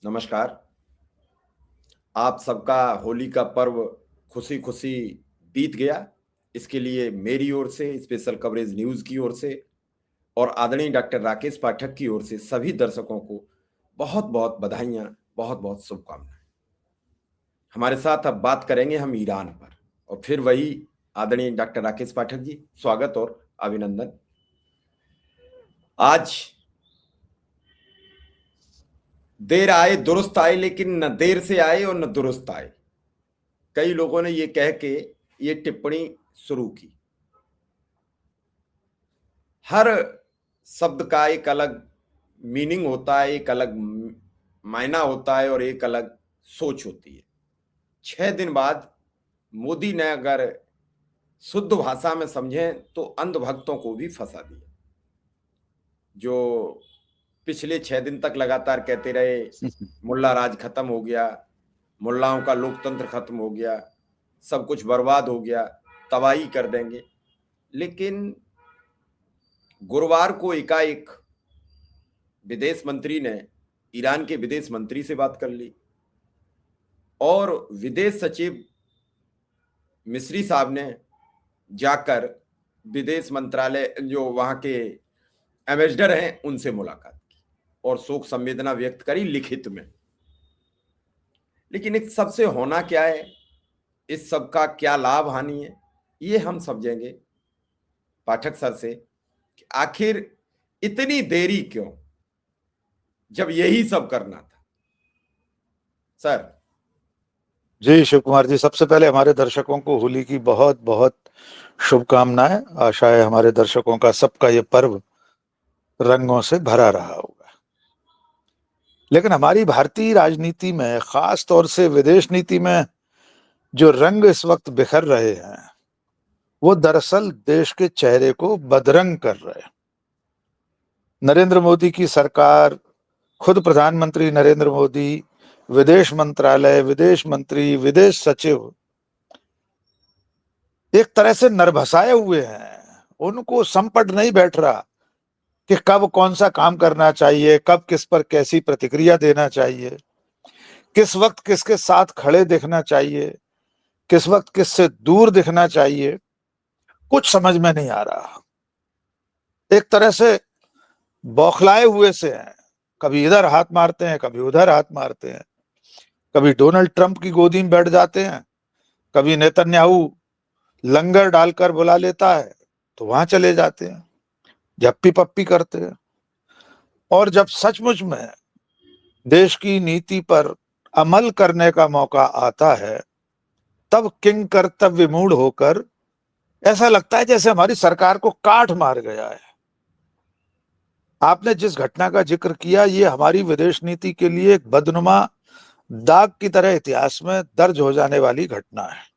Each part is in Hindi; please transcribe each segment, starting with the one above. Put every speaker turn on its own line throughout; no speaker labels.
नमस्कार। आप सबका होली का पर्व खुशी खुशी बीत गया। इसके लिए मेरी ओर से, स्पेशल कवरेज न्यूज़ की ओर से और आदरणीय डॉक्टर राकेश पाठक की ओर से सभी दर्शकों को बहुत बहुत बधाइयाँ, बहुत बहुत शुभकामनाएं। हमारे साथ अब बात करेंगे हम ईरान पर, और फिर वही आदरणीय डॉक्टर राकेश पाठक जी, स्वागत और अभिनंदन। आज देर आए दुरुस्त आए, लेकिन न देर से आए और न दुरुस्त आए। कई लोगों ने ये कह के ये टिप्पणी शुरू की। हर शब्द का एक अलग मीनिंग होता है, एक अलग मायना होता है और एक अलग सोच होती है। 6 दिन बाद मोदी ने अगर शुद्ध भाषा में समझें तो अंधभक्तों को भी फंसा दिया, जो पिछले 6 दिन तक लगातार कहते रहे मुल्ला राज खत्म हो गया, मुल्लाओं का लोकतंत्र खत्म हो गया, सब कुछ बर्बाद हो गया, तबाही कर देंगे। लेकिन गुरुवार को एकाएक विदेश मंत्री ने ईरान के विदेश मंत्री से बात कर ली और विदेश सचिव मिस्री साहब ने जाकर विदेश मंत्रालय, जो वहां के एम्बेसडर हैं, उनसे मुलाकात की और शोक संवेदना व्यक्त करी लिखित में। लेकिन इस सबसे होना क्या है, इस सब का क्या लाभ हानि है, ये हम समझेंगे पाठक सर से कि आखिर इतनी देरी क्यों, जब यही सब करना था। सर।
जी शिव कुमार जी, सबसे पहले हमारे दर्शकों को होली की बहुत बहुत शुभकामनाएं। आशा है हमारे दर्शकों का सबका ये पर्व रंगों से भरा रहा होगा। लेकिन हमारी भारतीय राजनीति में, खास तौर से विदेश नीति में जो रंग इस वक्त बिखर रहे हैं, वो दरअसल देश के चेहरे को बदरंग कर रहे हैं। नरेंद्र मोदी की सरकार, खुद प्रधानमंत्री नरेंद्र मोदी, विदेश मंत्रालय, विदेश मंत्री, विदेश सचिव एक तरह से नरभसाए हुए हैं। उनको संपट नहीं बैठ रहा कि कब कौन सा काम करना चाहिए, कब किस पर कैसी प्रतिक्रिया देना चाहिए, किस वक्त किसके साथ खड़े दिखना चाहिए, किस वक्त किससे दूर दिखना चाहिए, कुछ समझ में नहीं आ रहा। एक तरह से बौखलाए हुए से हैं। कभी इधर हाथ मारते हैं, कभी उधर हाथ मारते हैं, कभी डोनाल्ड ट्रंप की गोदी में बैठ जाते हैं, कभी नेतन्याहू लंगर डालकर बुला लेता है तो वहां चले जाते हैं, झप्पी पप्पी करते हैं। और जब सचमुच में देश की नीति पर अमल करने का मौका आता है, तब किंग कर्तव्य मूड होकर ऐसा लगता है जैसे हमारी सरकार को काट मार गया है। आपने जिस घटना का जिक्र किया, ये हमारी विदेश नीति के लिए एक बदनुमा दाग की तरह इतिहास में दर्ज हो जाने वाली घटना है।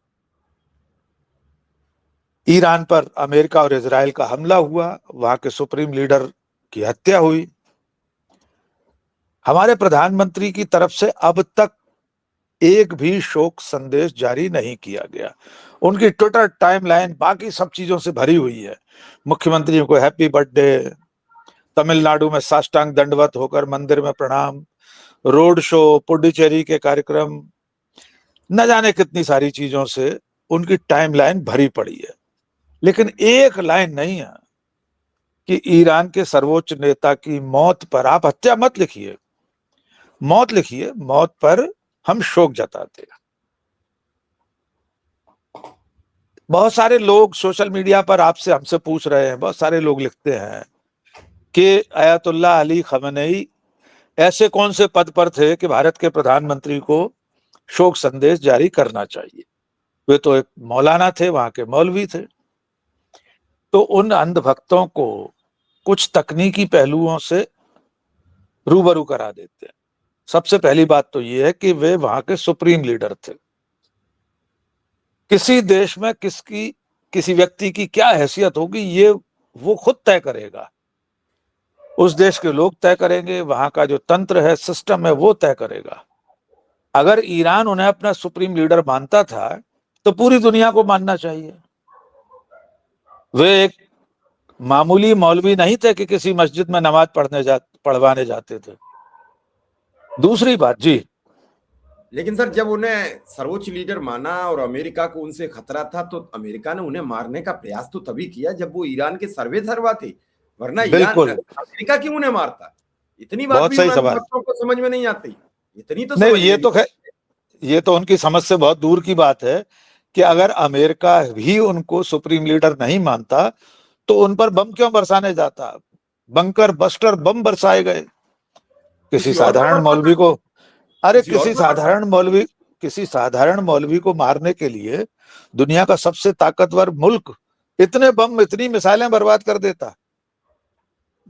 ईरान पर अमेरिका और इजराइल का हमला हुआ, वहां के सुप्रीम लीडर की हत्या हुई। हमारे प्रधानमंत्री की तरफ से अब तक एक भी शोक संदेश जारी नहीं किया गया। उनकी ट्विटर टाइमलाइन बाकी सब चीजों से भरी हुई है। मुख्यमंत्रियों को हैप्पी बर्थडे, तमिलनाडु में साष्टांग दंडवत होकर मंदिर में प्रणाम, रोड शो, पुडुचेरी के कार्यक्रम, न जाने कितनी सारी चीजों से उनकी टाइमलाइन भरी पड़ी है। लेकिन एक लाइन नहीं है कि ईरान के सर्वोच्च नेता की मौत पर आप हत्या मत लिखिए, मौत लिखिए, मौत पर हम शोक जताते हैं। बहुत सारे लोग सोशल मीडिया पर आपसे हमसे पूछ रहे हैं, बहुत सारे लोग लिखते हैं कि अयतुल्ला अली खamenei ऐसे कौन से पद पर थे कि भारत के प्रधानमंत्री को शोक संदेश जारी करना चाहिए। वे तो एक मौलाना थे, वहां के मौलवी थे। तो उन अंधभक्तों को कुछ तकनीकी पहलुओं से रूबरू करा देते हैं। सबसे पहली बात तो यह है कि वे वहां के सुप्रीम लीडर थे। किसी देश में किसी व्यक्ति की क्या हैसियत होगी, ये वो खुद तय करेगा। उस देश के लोग तय करेंगे, वहां का जो तंत्र है, सिस्टम है, वो तय करेगा। अगर ईरान उन्हें अपना सुप्रीम लीडर मानता था तो पूरी दुनिया को मानना चाहिए। वे एक मामूली मौलवी नहीं थे कि किसी मस्जिद में नमाज पढ़वाने जाते थे। दूसरी बात जी,
लेकिन सर जब उन्हें सर्वोच्च लीडर माना और अमेरिका को उनसे खतरा था, तो अमेरिका ने उन्हें मारने का प्रयास तो तभी किया जब वो ईरान के सर्वे सर्वा थे, वरना ईरान
बिल्कुल,
अमेरिका क्यों उन्हें मारता? इतनी बात
बहुत
भी उन
सही सवाल।
अंधभक्तों को समझ में नहीं आती, इतनी तो
नहीं,
समझ
ये
लेनी
तो खैर,
चाहिए।
ये तो उनकी समझ से बहुत दूर की बात है कि अगर अमेरिका भी उनको सुप्रीम लीडर नहीं मानता तो उन पर बम क्यों बरसाने जाता? बंकर बस्टर बम बरसाए गए किसी
किसी और पर
साधारण
बरसाता,
मौलवी को। अरे
किसी और पर बरसाता।
किसी साधारण मौलवी को मारने के लिए दुनिया का सबसे ताकतवर मुल्क इतने बम, इतनी मिसाइलें बर्बाद कर देता।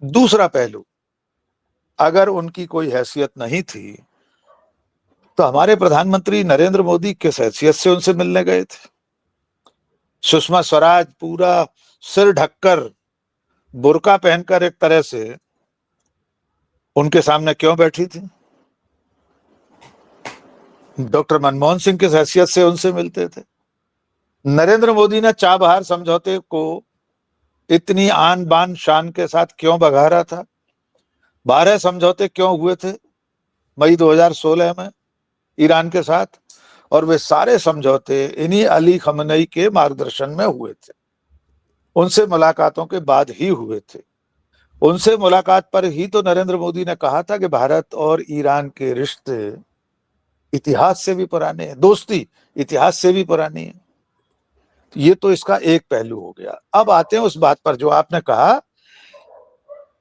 दूसरा पहलू, अगर उनकी कोई हैसियत नहीं थी तो हमारे प्रधानमंत्री नरेंद्र मोदी किस हैसियत से उनसे मिलने गए थे? सुषमा स्वराज पूरा सिर ढककर, बुर्का पहनकर एक तरह से उनके सामने क्यों बैठी थी? डॉक्टर मनमोहन सिंह किस हैसियत से उनसे मिलते थे? नरेंद्र मोदी ने चाबहार समझौते को इतनी आन बान शान के साथ क्यों बघारा था? 12 समझौते क्यों हुए थे मई 2016 में ईरान के साथ? और वे सारे समझौते इन्हीं अली खमनई के मार्गदर्शन में हुए थे, उनसे मुलाकातों के बाद ही हुए थे। उनसे मुलाकात पर ही तो नरेंद्र मोदी ने कहा था कि भारत और ईरान के रिश्ते इतिहास से भी पुराने हैं, दोस्ती इतिहास से भी पुरानी है। ये तो इसका एक पहलू हो गया। अब आते हैं उस बात पर जो आपने कहा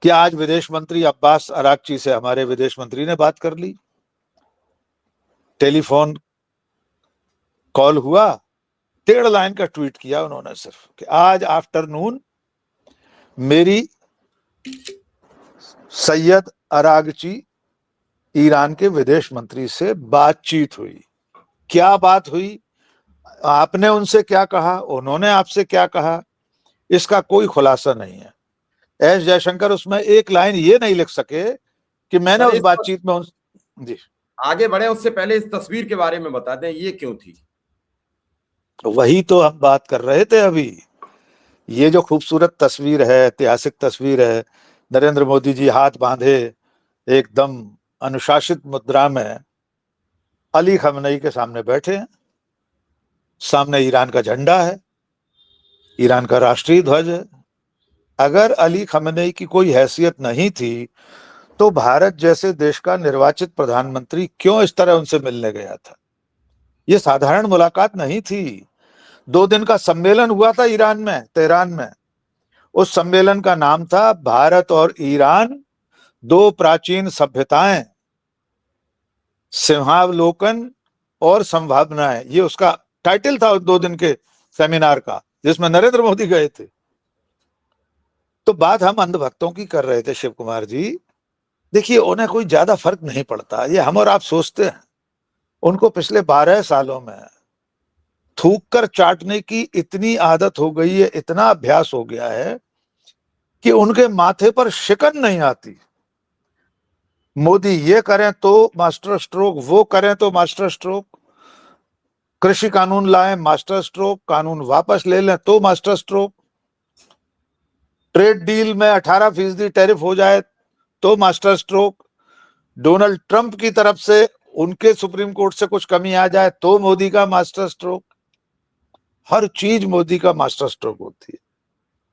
कि आज विदेश मंत्री अब्बास अरागची से हमारे विदेश मंत्री ने बात कर ली, टेलीफोन कॉल हुआ, 1.5 लाइन का ट्वीट किया उन्होंने सिर्फ कि आज आफ्टरनून मेरी सैयद अरागची ईरान के विदेश मंत्री से बातचीत हुई। क्या बात हुई, आपने उनसे क्या कहा, उन्होंने आपसे क्या कहा, इसका कोई खुलासा नहीं है। एस जयशंकर उसमें एक लाइन ये नहीं लिख सके कि मैंने
सर
उस बातचीत में जी,
आगे बढ़े उससे पहले इस तस्वीर के बारे में बता दें, ये क्यों थी?
वही तो हम बात कर रहे थे अभी। ये जो खूबसूरत तस्वीर है, ऐतिहासिक तस्वीर है, नरेंद्र मोदी जी हाथ बांधे एकदम अनुशासित मुद्रा में अली खमनई के सामने बैठे हैं। सामने ईरान का झंडा है, ईरान का राष्ट्रीय ध्वज है। अगर अली खमनई की कोई हैसियत नहीं थी तो भारत जैसे देश का निर्वाचित प्रधानमंत्री क्यों इस तरह उनसे मिलने गया था? ये साधारण मुलाकात नहीं थी। 2 दिन का सम्मेलन हुआ था ईरान में, तेहरान में। उस सम्मेलन का नाम था भारत और ईरान, दो प्राचीन सभ्यताएं, सिंहावलोकन और संभावनाएं। ये उसका टाइटल था 2 दिन के सेमिनार का, जिसमें नरेंद्र मोदी गए थे। तो बात हम अंधभक्तों की कर रहे थे शिव कुमार जी। देखिए, उन्हें कोई ज्यादा फर्क नहीं पड़ता, ये हम और आप सोचते हैं। उनको पिछले 12 सालों में थूक कर चाटने की इतनी आदत हो गई है, इतना अभ्यास हो गया है कि उनके माथे पर शिकन नहीं आती। मोदी ये करें तो मास्टर स्ट्रोक, वो करें तो मास्टर स्ट्रोक, कृषि कानून लाएं मास्टर स्ट्रोक, कानून वापस ले लें तो मास्टर स्ट्रोक, ट्रेड डील में 18% टैरिफ हो जाए तो मास्टर स्ट्रोक, डोनाल्ड ट्रंप की तरफ से उनके सुप्रीम कोर्ट से कुछ कमी आ जाए तो मोदी का मास्टर स्ट्रोक। हर चीज मोदी का मास्टर स्ट्रोक होती है।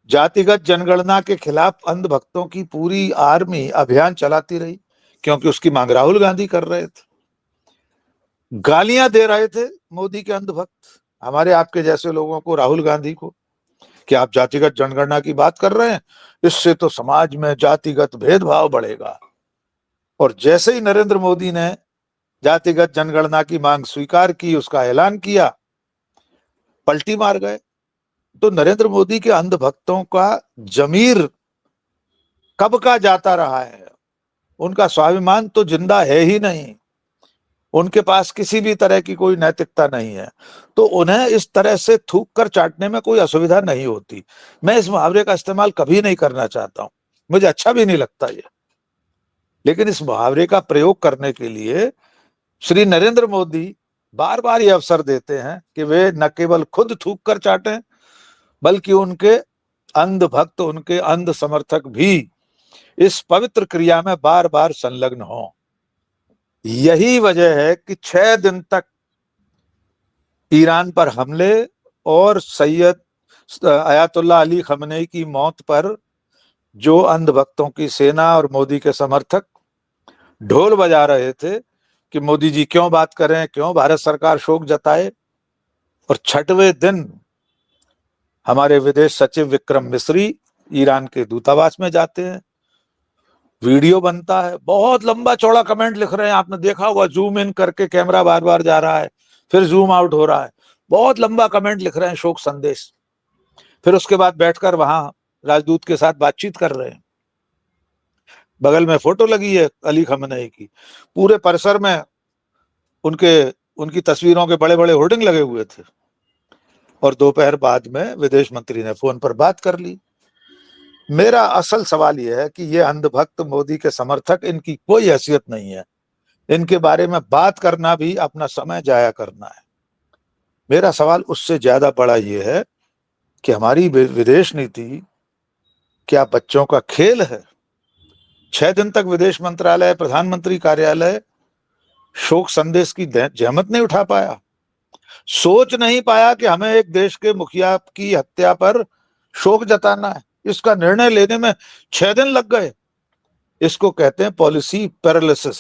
जातिगत जनगणना के खिलाफ अंधभक्तों की पूरी आर्मी अभियान चलाती रही, क्योंकि उसकी मांग राहुल गांधी कर रहे थे। गालियां दे रहे थे मोदी के अंधभक्त, हमारे आपके जैसे लोगों को, राहुल गांधी को, कि आप जातिगत जनगणना की बात कर रहे हैं, इससे तो समाज में जातिगत भेदभाव बढ़ेगा। और जैसे ही नरेंद्र मोदी ने जातिगत जनगणना की मांग स्वीकार की, उसका ऐलान किया, पलटी मार गए। तो नरेंद्र मोदी के अंधभक्तों का जमीर कब का जाता रहा है, उनका स्वाभिमान तो जिंदा है ही नहीं, उनके पास किसी भी तरह की कोई नैतिकता नहीं है। तो उन्हें इस तरह से थूक कर चाटने में कोई असुविधा नहीं होती। मैं इस मुहावरे का इस्तेमाल कभी नहीं करना चाहता हूं, मुझे अच्छा भी नहीं लगता ये, लेकिन इस मुहावरे का प्रयोग करने के लिए श्री नरेंद्र मोदी बार बार ये अवसर देते हैं कि वे न केवल खुद थूक कर चाटें, बल्कि उनके अंध भक्त, उनके अंध समर्थक भी इस पवित्र क्रिया में बार बार संलग्न हों। यही वजह है कि 6 दिन तक ईरान पर हमले और सैयद अयातुल्लाह अली खamenei की मौत पर जो अंधभक्तों की सेना और मोदी के समर्थक ढोल बजा रहे थे कि मोदी जी क्यों बात करें, क्यों भारत सरकार शोक जताए, और 6वें दिन हमारे विदेश सचिव विक्रम मिस्री ईरान के दूतावास में जाते हैं, वीडियो बनता है, बहुत लंबा चौड़ा कमेंट लिख रहे हैं, आपने देखा होगा, जूम इन करके कैमरा बार बार जा रहा है, फिर जूम आउट हो रहा है, बहुत लंबा कमेंट लिख रहे हैं, शोक संदेश। फिर उसके बाद बैठकर वहां राजदूत के साथ बातचीत कर रहे हैं, बगल में फोटो लगी है अली खamenei की, पूरे परिसर में उनकी तस्वीरों के बड़े बड़े होर्डिंग लगे हुए थे, और दोपहर बाद में विदेश मंत्री ने फोन पर बात कर ली। मेरा असल सवाल यह है कि ये अंधभक्त मोदी के समर्थक, इनकी कोई हैसियत नहीं है, इनके बारे में बात करना भी अपना समय जाया करना है। मेरा सवाल उससे ज्यादा बड़ा ये है कि हमारी विदेश नीति क्या बच्चों का खेल है? 6 दिन तक विदेश मंत्रालय, प्रधानमंत्री कार्यालय शोक संदेश की जहमत नहीं उठा पाया, सोच नहीं पाया कि हमें एक देश के मुखिया की हत्या पर शोक जताना है, इसका निर्णय लेने में 6 दिन लग गए। इसको कहते हैं पॉलिसी पैरालिसिस,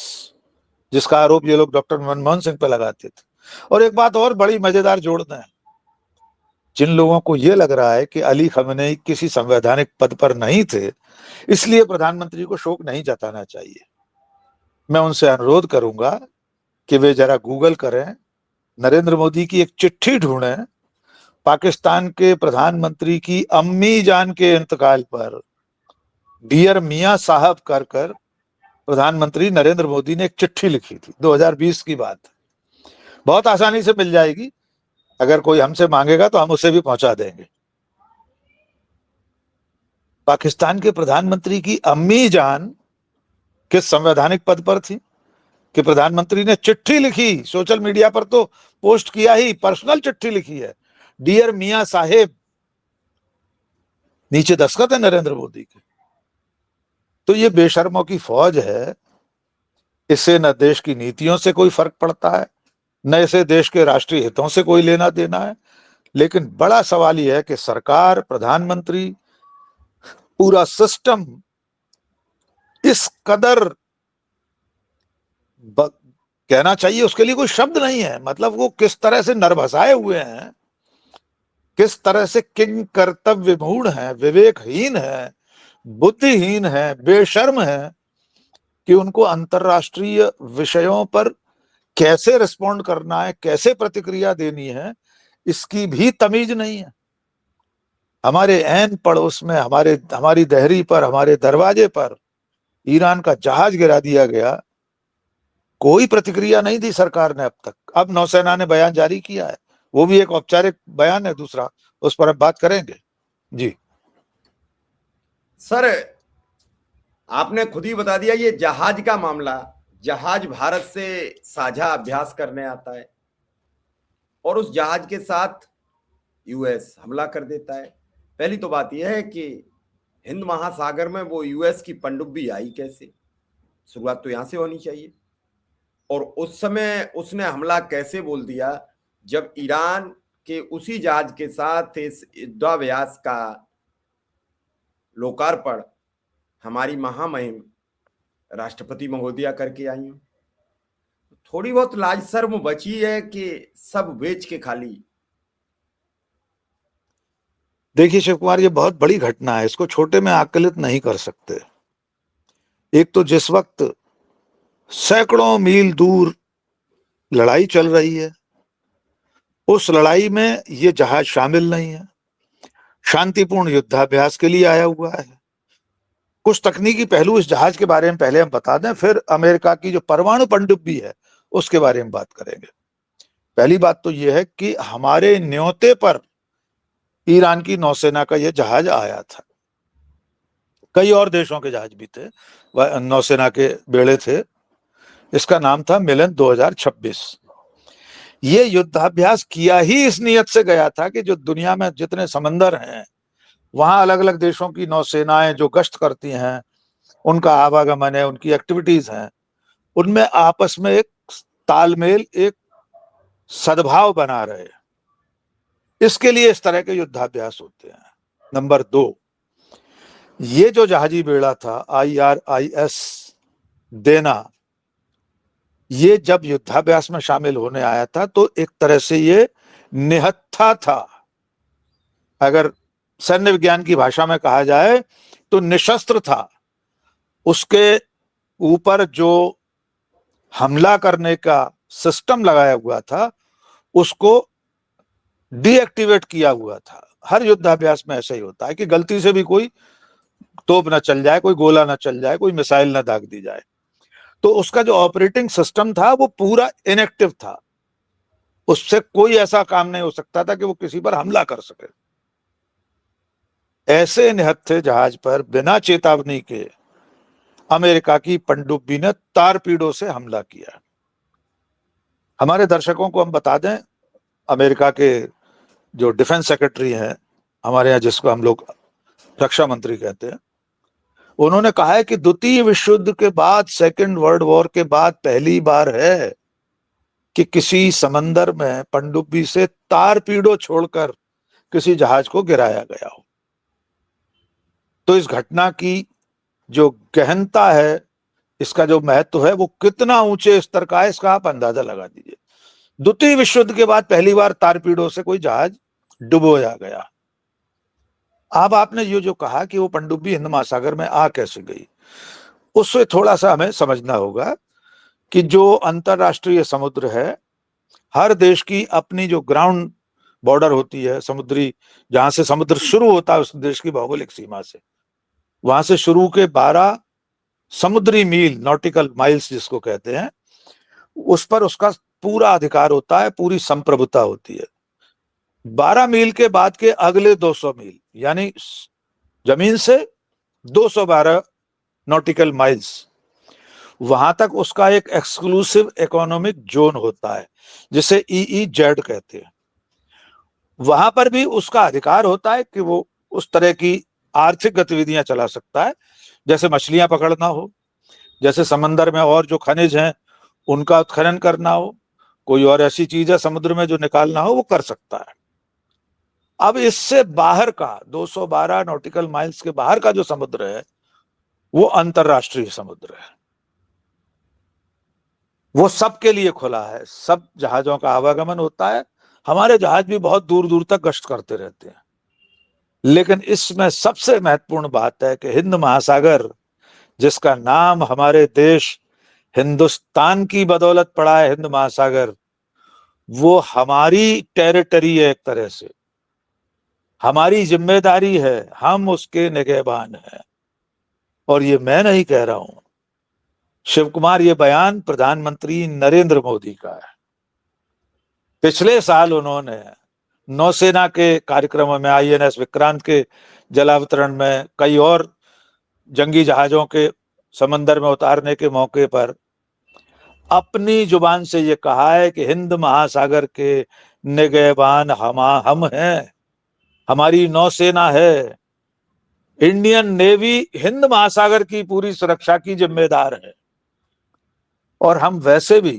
जिसका आरोप ये लोग डॉक्टर मनमोहन सिंह पर लगाते थे। और एक बात और बड़ी मजेदार जोड़ दें, जिन लोगों को ये लग रहा है कि अली खamenei किसी संवैधानिक पद पर नहीं थे इसलिए प्रधानमंत्री को शोक नहीं जताना चाहिए, मैं उनसे अनुरोध करूंगा कि वे जरा गूगल करें, नरेंद्र मोदी की एक चिट्ठी ढूंढें, पाकिस्तान के प्रधानमंत्री की अम्मी जान के इंतकाल पर डियर मियां साहब कर प्रधानमंत्री नरेंद्र मोदी ने एक चिट्ठी लिखी थी, 2020 की बात। बहुत आसानी से मिल जाएगी, अगर कोई हमसे मांगेगा तो हम उसे भी पहुंचा देंगे। पाकिस्तान के प्रधानमंत्री की अम्मी जान किस संवैधानिक पद पर थी कि प्रधानमंत्री ने चिट्ठी लिखी, सोशल मीडिया पर तो पोस्ट किया ही, पर्सनल चिट्ठी लिखी है, डियर मियां साहेब, नीचे दस्तखत है नरेंद्र मोदी के। तो ये बेशर्मों की फौज है, इससे न देश की नीतियों से कोई फर्क पड़ता है, न इसे देश के राष्ट्रीय हितों से कोई लेना देना है। लेकिन बड़ा सवाल यह है कि सरकार, प्रधानमंत्री, पूरा सिस्टम इस कदर कहना चाहिए, उसके लिए कोई शब्द नहीं है, मतलब वो किस तरह से नरभसाए हुए हैं, किस तरह से किंग कर्तव्य मूढ़ है, विवेकहीन है, बुद्धिहीन है, बेशर्म है, कि उनको अंतरराष्ट्रीय विषयों पर कैसे रिस्पॉन्ड करना है, कैसे प्रतिक्रिया देनी है, इसकी भी तमीज नहीं है। हमारे ऐन पड़ोस में, हमारी दहरी पर, हमारे दरवाजे पर ईरान का जहाज गिरा दिया गया, कोई प्रतिक्रिया नहीं दी सरकार ने अब तक। अब नौसेना ने बयान जारी किया है, वो भी एक औपचारिक बयान है दूसरा, उस पर हम बात करेंगे। जी
सर, आपने खुद ही बता दिया, ये जहाज का मामला, जहाज भारत से साझा अभ्यास करने आता है और उस जहाज के साथ यूएस हमला कर देता है। पहली तो बात यह है कि हिंद महासागर में वो यूएस की पनडुब्बी आई कैसे, शुरुआत तो यहां से होनी चाहिए। और उस समय उसने हमला कैसे बोल दिया जब ईरान के उसी जहाज के साथ इस युद्धाभ्यास का लोकार्पण हमारी महामहिम राष्ट्रपति महोदया करके आई हूं। थोड़ी बहुत लाज शर्म बची है कि सब बेच के खाली।
देखिए शिव कुमार, ये बहुत बड़ी घटना है, इसको छोटे में आकलित नहीं कर सकते। एक तो जिस वक्त सैकड़ों मील दूर लड़ाई चल रही है, उस लड़ाई में ये जहाज शामिल नहीं है, शांतिपूर्ण युद्धाभ्यास के लिए आया हुआ है। कुछ तकनीकी पहलू इस जहाज के बारे में पहले हम बता दें, फिर अमेरिका की जो परमाणु पनडुब्बी है उसके बारे में बात करेंगे। पहली बात तो यह है कि हमारे न्योते पर ईरान की नौसेना का यह जहाज आया था, कई और देशों के जहाज भी थे, नौसेना के बेड़े थे। इसका नाम था मिलन 2026। ये युद्धाभ्यास किया ही इस नियत से गया था कि जो दुनिया में जितने समंदर हैं, वहां अलग अलग देशों की नौसेनाएं जो गश्त करती हैं, उनका आवागमन है, उनकी एक्टिविटीज हैं, उनमें आपस में एक तालमेल, एक सद्भाव बना रहे, इसके लिए इस तरह के युद्धाभ्यास होते हैं। नंबर 2, ये जो जहाजी बेड़ा था IRIS देना, ये जब युद्धाभ्यास में शामिल होने आया था तो एक तरह से ये निहत्था था। अगर सैन्य विज्ञान की भाषा में कहा जाए तो निशस्त्र था। उसके ऊपर जो हमला करने का सिस्टम लगाया हुआ था उसको डीएक्टिवेट किया हुआ था। हर युद्धाभ्यास में ऐसा ही होता है कि गलती से भी कोई तोप ना चल जाए, कोई गोला ना चल जाए, कोई मिसाइल ना दाग दी जाए। तो उसका जो ऑपरेटिंग सिस्टम था वो पूरा इनएक्टिव था, उससे कोई ऐसा काम नहीं हो सकता था कि वो किसी पर हमला कर सके। ऐसे निहत्थे जहाज पर बिना चेतावनी के अमेरिका की पनडुब्बी ने तारपीडो से हमला किया। हमारे दर्शकों को हम बता दें, अमेरिका के जो डिफेंस सेक्रेटरी हैं हमारे यहाँ, जिसको हम लोग रक्षा मंत्री कहते हैं, उन्होंने कहा है कि द्वितीय विश्व युद्ध के बाद, सेकेंड वर्ल्ड वॉर के बाद पहली बार है कि किसी समंदर में पनडुब्बी से तारपीडो छोड़कर किसी जहाज को गिराया गया हो। तो इस घटना की जो गहनता है, इसका जो महत्व है, वो कितना ऊंचे स्तर का है, इसका आप अंदाजा लगा दीजिए। द्वितीय विश्व युद्ध के बाद पहली बार तारपीडो से कोई जहाज डुबोया गया। अब आपने ये जो कहा कि वो पनडुब्बी हिंद महासागर में आ कैसे गई, उससे थोड़ा सा हमें समझना होगा कि जो अंतरराष्ट्रीय समुद्र है, हर देश की अपनी जो ग्राउंड बॉर्डर होती है, समुद्री, जहां से समुद्र शुरू होता है उस देश की भौगोलिक सीमा से, वहां से शुरू के 12 समुद्री मील, नॉटिकल माइल्स जिसको कहते हैं, उस पर उसका पूरा अधिकार होता है, पूरी संप्रभुता होती है। 12 मील के बाद के अगले 200 मील, यानी जमीन से 212 नॉटिकल माइल्स, वहां तक उसका एक एक्सक्लूसिव इकोनॉमिक जोन होता है, जिसे EEZ कहते हैं। वहां पर भी उसका अधिकार होता है कि वो उस तरह की आर्थिक गतिविधियां चला सकता है, जैसे मछलियां पकड़ना हो, जैसे समंदर में और जो खनिज हैं उनका उत्खनन करना हो, कोई और ऐसी चीज है समुद्र में जो निकालना हो, वो कर सकता है। अब इससे बाहर का 212 नॉटिकल माइल्स के बाहर का जो समुद्र है वो अंतरराष्ट्रीय समुद्र है, वो सबके लिए खुला है, सब जहाजों का आवागमन होता है। हमारे जहाज भी बहुत दूर दूर तक गश्त करते रहते हैं। लेकिन इसमें सबसे महत्वपूर्ण बात है कि हिंद महासागर, जिसका नाम हमारे देश हिंदुस्तान की बदौलत पड़ा है, हिंद महासागर, वो हमारी टेरिटरी है, एक तरह से हमारी जिम्मेदारी है, हम उसके निगहबान हैं। और ये मैं नहीं कह रहा हूं शिव कुमार, ये बयान प्रधानमंत्री नरेंद्र मोदी का है। पिछले साल उन्होंने नौसेना के कार्यक्रमों में, INS विक्रांत के जलावतरण में, कई और जंगी जहाजों के समंदर में उतारने के मौके पर अपनी जुबान से ये कहा है कि हिंद महासागर के निगहबान हम हैं, हमारी नौसेना है, इंडियन नेवी हिंद महासागर की पूरी सुरक्षा की जिम्मेदार है। और हम वैसे भी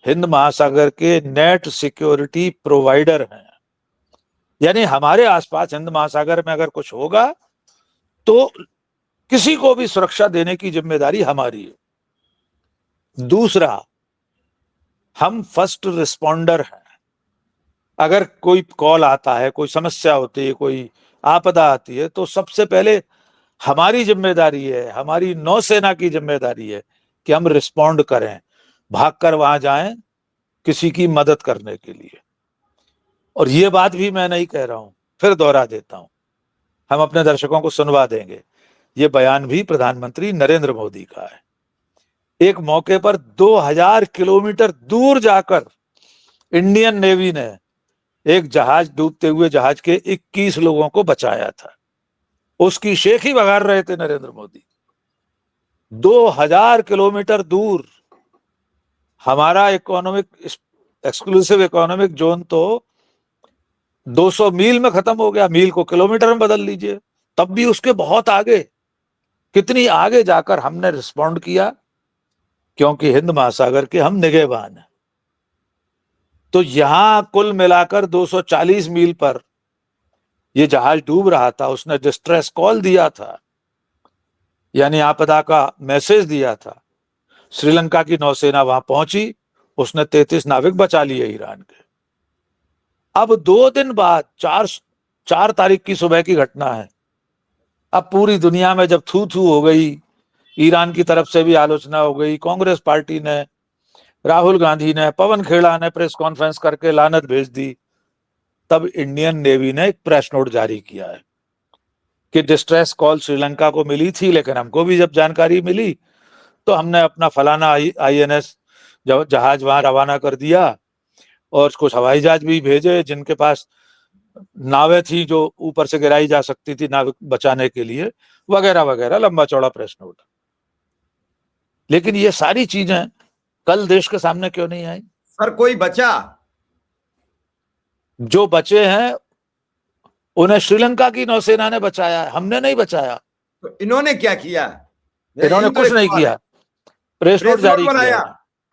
हिंद महासागर के नेट सिक्योरिटी प्रोवाइडर हैं, यानी हमारे आसपास हिंद महासागर में अगर कुछ होगा तो किसी को भी सुरक्षा देने की जिम्मेदारी हमारी है। दूसरा, हम फर्स्ट रिस्पॉन्डर हैं। अगर कोई कॉल आता है, कोई समस्या होती है, कोई आपदा आती है, तो सबसे पहले हमारी जिम्मेदारी है, हमारी नौसेना की जिम्मेदारी है कि हम रिस्पॉन्ड करें, भागकर वहां जाएं किसी की मदद करने के लिए। और ये बात भी मैं नहीं कह रहा हूं, फिर दोहरा देता हूं, हम अपने दर्शकों को सुनवा देंगे, ये बयान भी प्रधानमंत्री नरेंद्र मोदी का है। एक मौके पर 2000 किलोमीटर दूर जाकर इंडियन नेवी ने एक जहाज, डूबते हुए जहाज के 21 लोगों को बचाया था। उसकी शेखी बघार रहे थे नरेंद्र मोदी। 2000 किलोमीटर दूर हमारा इकोनॉमिक, एक्सक्लूसिव इकोनॉमिक जोन तो 200 मील में खत्म हो गया, मील को किलोमीटर में बदल लीजिए, तब भी उसके बहुत आगे, कितनी आगे जाकर हमने रिस्पॉन्ड किया। क्योंकि हिंद महासागर के हम निगहबान हैं। तो यहां कुल मिलाकर 240 मील पर ये जहाज डूब रहा था, उसने डिस्ट्रेस कॉल दिया था, यानी आपदा का मैसेज दिया था। श्रीलंका की नौसेना वहां पहुंची, उसने 33 नाविक बचा लिए ईरान के। अब 2 दिन बाद 4 तारीख की सुबह की घटना है। अब पूरी दुनिया में जब थू थू हो गई, ईरान की तरफ से भी आलोचना हो गई, कांग्रेस पार्टी ने, राहुल गांधी ने, पवन खेड़ा ने प्रेस कॉन्फ्रेंस करके लानत भेज दी, तब इंडियन नेवी ने एक प्रेस नोट जारी किया है कि डिस्ट्रेस कॉल श्रीलंका को मिली थी, लेकिन हमको भी जब जानकारी मिली तो हमने अपना फलाना INS जहाज वहां रवाना कर दिया और कुछ हवाई जहाज भी भेजे जिनके पास नावें थी जो ऊपर से गिराई जा सकती थी नाविक बचाने के लिए, वगैरह वगैरह, लंबा चौड़ा प्रेस नोट। लेकिन ये सारी चीजें कल देश के सामने क्यों नहीं आई?
सर कोई बचा?
जो बचे हैं उन्हें श्रीलंका की नौसेना ने बचाया है, हमने नहीं बचाया।
तो इन्होंने क्या किया?
इन्होंने कुछ नहीं किया, प्रेस नोट जारी किया,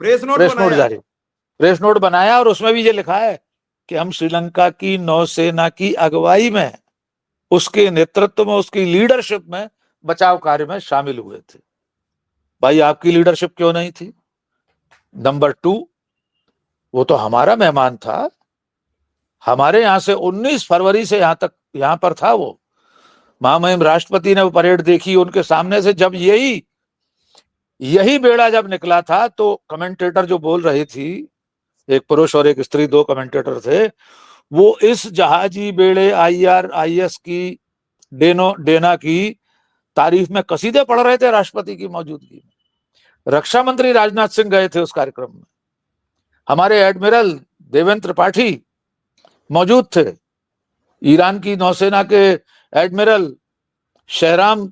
प्रेस नोट
प्रेस नोट
बनाया,
जारी, प्रेस नोट बनाया और उसमें भी ये लिखा है कि हम श्रीलंका की नौसेना की अगुवाई में, उसके नेतृत्व में, उसकी लीडरशिप में बचाव कार्य में शामिल हुए थे। भाई आपकी लीडरशिप क्यों नहीं थी? नंबर 2, वो तो हमारा मेहमान था, हमारे यहां से 19 फरवरी से यहां पर था वो। महामहिम राष्ट्रपति ने वो परेड देखी, उनके सामने से जब यही बेड़ा जब निकला था तो कमेंटेटर जो बोल रही थी, एक पुरुष और एक स्त्री, 2 कमेंटेटर थे, वो इस जहाजी बेड़े IRIS की डेना की तारीफ में कसीदे पढ़ रहे थे राष्ट्रपति की मौजूदगी में। रक्षा मंत्री राजनाथ सिंह गए थे उस कार्यक्रम में, हमारे एडमिरल देवेंद्र त्रिपाठी मौजूद थे, ईरान की नौसेना के एडमिरल शहरम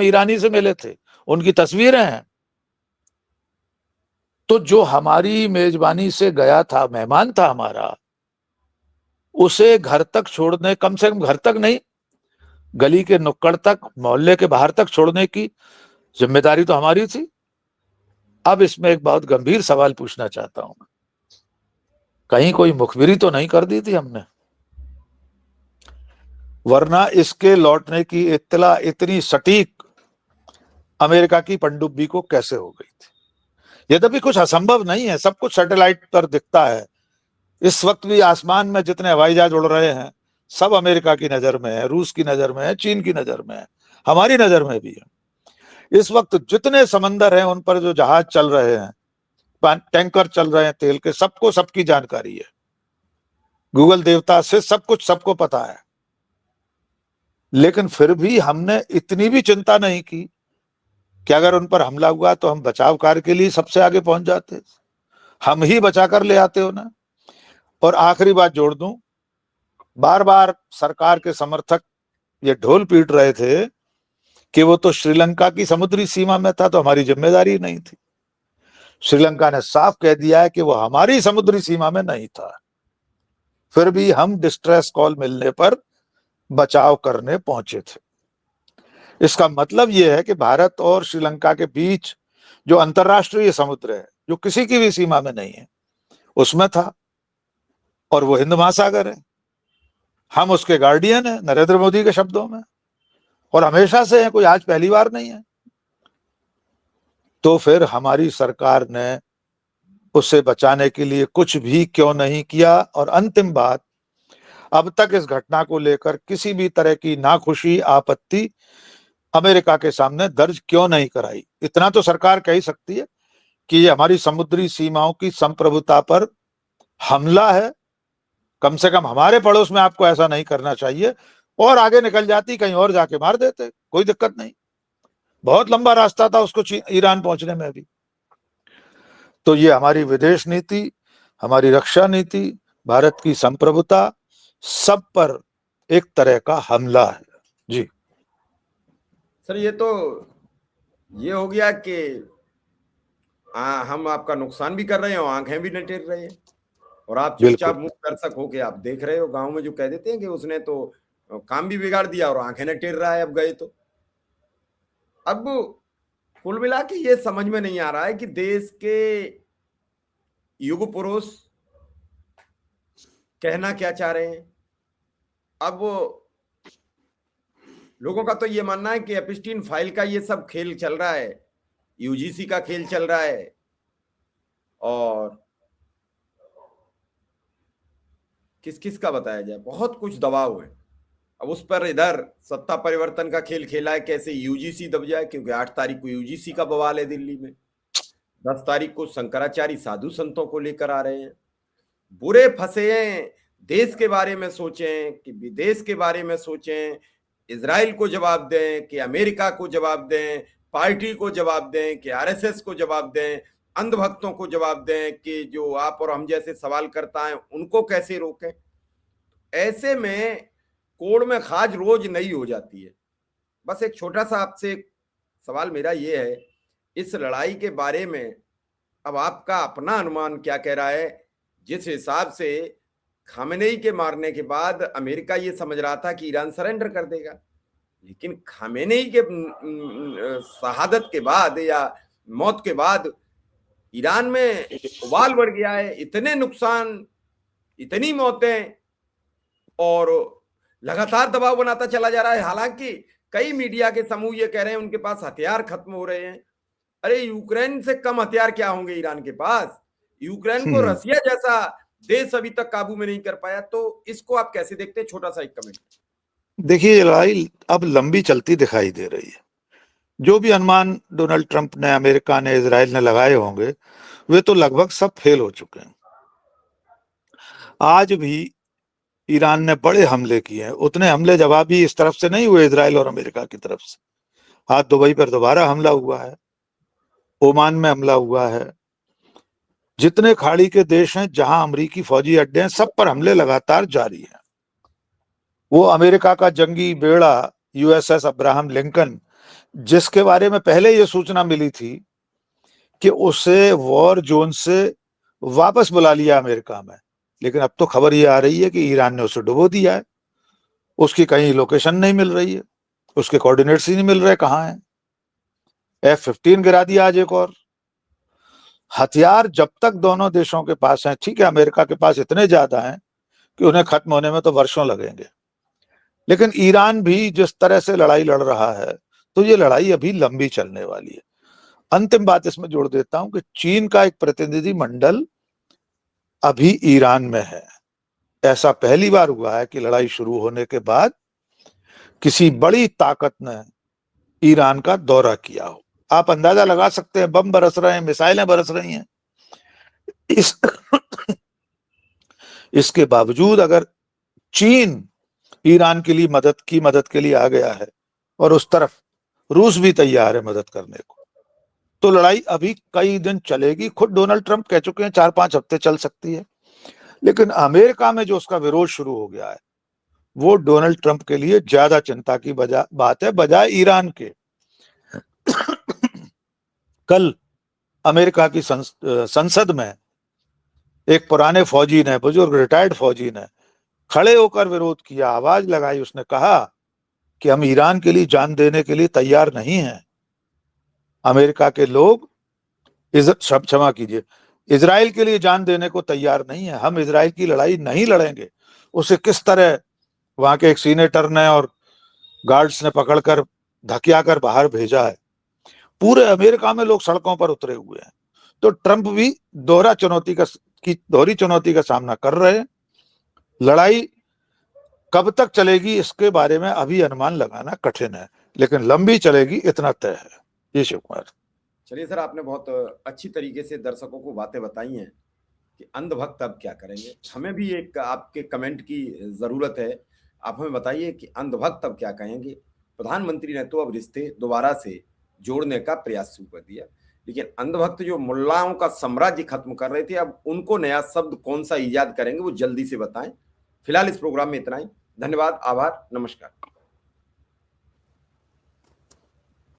ईरानी से मिले थे, उनकी तस्वीरें हैं। तो जो हमारी मेजबानी से गया था, मेहमान था हमारा, उसे घर तक छोड़ने, कम से कम घर तक नहीं, गली के नुक्कड़ तक, मोहल्ले के बाहर तक छोड़ने की जिम्मेदारी तो हमारी थी। अब इसमें एक बहुत गंभीर सवाल पूछना चाहता हूं, कहीं कोई मुखबिरी तो नहीं कर दी थी हमने? वरना इसके लौटने की इत्तला इतनी सटीक अमेरिका की पनडुब्बी को कैसे हो गई थी? यद्यपि कुछ असंभव नहीं है, सब कुछ सैटेलाइट पर दिखता है। इस वक्त भी आसमान में जितने हवाई जहाज उड़ रहे हैं सब अमेरिका की नजर में है, रूस की नजर में है, चीन की नजर में है, हमारी नजर में भी है। इस वक्त जितने समंदर हैं उन पर जो जहाज चल रहे हैं, टैंकर चल रहे हैं तेल के, सबको सबकी जानकारी है। गूगल देवता से सब कुछ सबको पता है। लेकिन फिर भी हमने इतनी भी चिंता नहीं की कि अगर उन पर हमला हुआ तो हम बचाव कार्य के लिए सबसे आगे पहुंच जाते, हम ही बचा कर ले आते हो ना। और आखिरी बात जोड़ दूं, बार बार सरकार के समर्थक ये ढोल पीट रहे थे कि वो तो श्रीलंका की समुद्री सीमा में था तो हमारी जिम्मेदारी नहीं थी। श्रीलंका ने साफ कह दिया है कि वो हमारी समुद्री सीमा में नहीं था, फिर भी हम डिस्ट्रेस कॉल मिलने पर बचाव करने पहुंचे थे। इसका मतलब यह है कि भारत और श्रीलंका के बीच जो अंतरराष्ट्रीय समुद्र है, जो किसी की भी सीमा में नहीं है, उसमें था, और वो हिंद महासागर है। हम उसके गार्डियन है, नरेंद्र मोदी के शब्दों में, और हमेशा से है, कोई आज पहली बार नहीं है। तो फिर हमारी सरकार ने उसे बचाने के लिए कुछ भी क्यों नहीं किया? और अंतिम बात, अब तक इस घटना को लेकर किसी भी तरह की नाखुशी, आपत्ति अमेरिका के सामने दर्ज क्यों नहीं कराई? इतना तो सरकार कह ही सकती है कि ये हमारी समुद्री सीमाओं की संप्रभुता पर हमला है, कम से कम हमारे पड़ोस में आपको ऐसा नहीं करना चाहिए। और आगे निकल जाती, कहीं और जाके मार देते, कोई दिक्कत नहीं, बहुत लंबा रास्ता था उसको ईरान पहुंचने में भी। तो ये हमारी विदेश नीति, हमारी रक्षा नीति, भारत की संप्रभुता, सब पर एक तरह का हमला है। जी
सर ये हो गया कि हम आपका नुकसान भी कर रहे हैं और आंखें भी न टेर रहे हैं, और आप चुपचाप मुंह दर्शक होके आप देख रहे हो। गांव में जो कह देते हैं कि उसने तो काम भी बिगाड़ दिया और आंखें न टेर रहा है, अब गए तो। अब कुल मिला के ये समझ में नहीं आ रहा है कि देश के युग पुरुष कहना क्या चाह रहे हैं। अब लोगों का तो ये मानना है कि एप्स्टीन फाइल का ये सब खेल चल रहा है, यूजीसी का खेल चल रहा है, और किस किस का बताया जाए, बहुत कुछ दबाव है। अब उस पर इधर सत्ता परिवर्तन का खेल खेला है, कैसे यूजीसी दब जाए, क्योंकि 8 तारीख को यूजीसी का बवाल है दिल्ली में, 10 तारीख को शंकराचार्य साधु संतों को लेकर आ रहे हैं। बुरे फंसे हैं, देश के बारे में सोचें कि विदेश के बारे में सोचें, इजराइल को जवाब दें कि अमेरिका को जवाब दें, पार्टी को जवाब दें कि आरएसएस को जवाब दें, अंधभक्तों को जवाब दें कि जो आप और हम जैसे सवाल करता है उनको कैसे रोकें। ऐसे में कोड़ में खाज रोज नई हो जाती है। बस एक छोटा सा आपसे सवाल मेरा ये है, इस लड़ाई के बारे में अब आपका अपना अनुमान क्या कह रहा है? जिस हिसाब से खामेनेई के मारने के बाद अमेरिका ये समझ रहा था कि ईरान सरेंडर कर देगा, लेकिन खामेनेई के शहादत के बाद या मौत के बाद ईरान में उबाल बढ़ गया है, इतने नुकसान, इतनी मौतें, और लगातार दबाव बनाता चला जा रहा है। हालांकि कई मीडिया के समूह ये कह रहे हैं उनके पास हथियार खत्म हो रहे हैं। अरे यूक्रेन से कम हथियार क्या होंगे ईरान के पास? यूक्रेन को रसिया जैसा देश अभी तक काबू में नहीं कर पाया। तो इसको आप कैसे देखते हैं? छोटा सा एक कमेंट।
देखिए, लड़ाई अब लंबी चलती दिखाई दे रही है। जो भी अनुमान डोनाल्ड ट्रंप ने, अमेरिका ने, इजराइल ने लगाए होंगे, वे तो लगभग सब फेल हो चुके हैं। आज भी ईरान ने बड़े हमले किए हैं, उतने हमले जवाबी इस तरफ से नहीं हुए, इजराइल और अमेरिका की तरफ से। आज दुबई पर दोबारा हमला हुआ है, ओमान में हमला हुआ है। जितने खाड़ी के देश हैं जहां अमेरिकी फौजी अड्डे हैं, सब पर हमले लगातार जारी हैं। वो अमेरिका का जंगी बेड़ा यूएसएस अब्राहम लिंकन, जिसके बारे में पहले ये सूचना मिली थी कि उसे वॉर जोन से वापस बुला लिया अमेरिका में, लेकिन अब तो खबर ये आ रही है कि ईरान ने उसे डुबो दिया है। उसकी कहीं लोकेशन नहीं मिल रही है, उसके कोऑर्डिनेट्स ही नहीं मिल रहे कहाँ हैं। F-15 गिरा दिया आज एक और। हथियार जब तक दोनों देशों के पास हैं, ठीक है, अमेरिका के पास इतने ज्यादा हैं कि उन्हें खत्म होने में तो वर्षों लगेंगे, लेकिन ईरान भी जिस तरह से लड़ाई लड़ रहा है, तो ये लड़ाई अभी लंबी चलने वाली है। अंतिम बात इसमें जोड़ देता हूं कि चीन का एक प्रतिनिधि मंडल अभी ईरान में है। ऐसा पहली बार हुआ है कि लड़ाई शुरू होने के बाद किसी बड़ी ताकत ने ईरान का दौरा किया हो। आप अंदाजा लगा सकते हैं, बम बरस रहे हैं, मिसाइलें बरस रही हैं। इसके बावजूद अगर चीन ईरान के लिए मदद के लिए आ गया है, और उस तरफ रूस भी तैयार है मदद करने को, तो लड़ाई अभी कई दिन चलेगी। खुद डोनाल्ड ट्रंप कह चुके हैं 4-5 हफ्ते चल सकती है। लेकिन अमेरिका में जो उसका विरोध शुरू हो गया है, वो डोनाल्ड ट्रंप के लिए ज्यादा चिंता की बात है बजाय ईरान के। कल अमेरिका की संसद में एक पुराने फौजी ने, बुजुर्ग रिटायर्ड फौजी ने खड़े होकर विरोध किया, आवाज लगाई। उसने कहा कि हम ईरान के लिए जान देने के लिए तैयार नहीं हैं। अमेरिका के लोग, क्षमा कीजिए, इजराइल के लिए जान देने को तैयार नहीं है। हम इजराइल की लड़ाई नहीं लड़ेंगे। उसे किस तरह वहां के एक सीनेटर ने और गार्ड्स ने पकड़कर धकियाकर बाहर भेजा है। पूरे अमेरिका में लोग सड़कों पर उतरे हुए हैं। तो ट्रंप भी दोहरी चुनौती का सामना कर रहे हैं। लड़ाई कब तक चलेगी इसके बारे में अभी अनुमान लगाना कठिन है, लेकिन लंबी चलेगी इतना तय है। ये शिव कुमार।
चलिए सर, आपने बहुत अच्छी तरीके से दर्शकों को बातें बताई हैं कि अंधभक्त अब क्या करेंगे। हमें भी एक आपके कमेंट की जरूरत है। आप हमें बताइए कि अंधभक्त अब क्या कहेंगे। प्रधानमंत्री ने तो अब रिश्ते दोबारा से जोड़ने का प्रयास शुरू कर दिया, लेकिन अंधभक्त जो मुल्लाओं का साम्राज्य खत्म कर रहे थे, अब उनको नया शब्द कौन सा ईजाद करेंगे वो जल्दी से बताएं। फिलहाल इस प्रोग्राम में इतना ही। धन्यवाद, आभार, नमस्कार।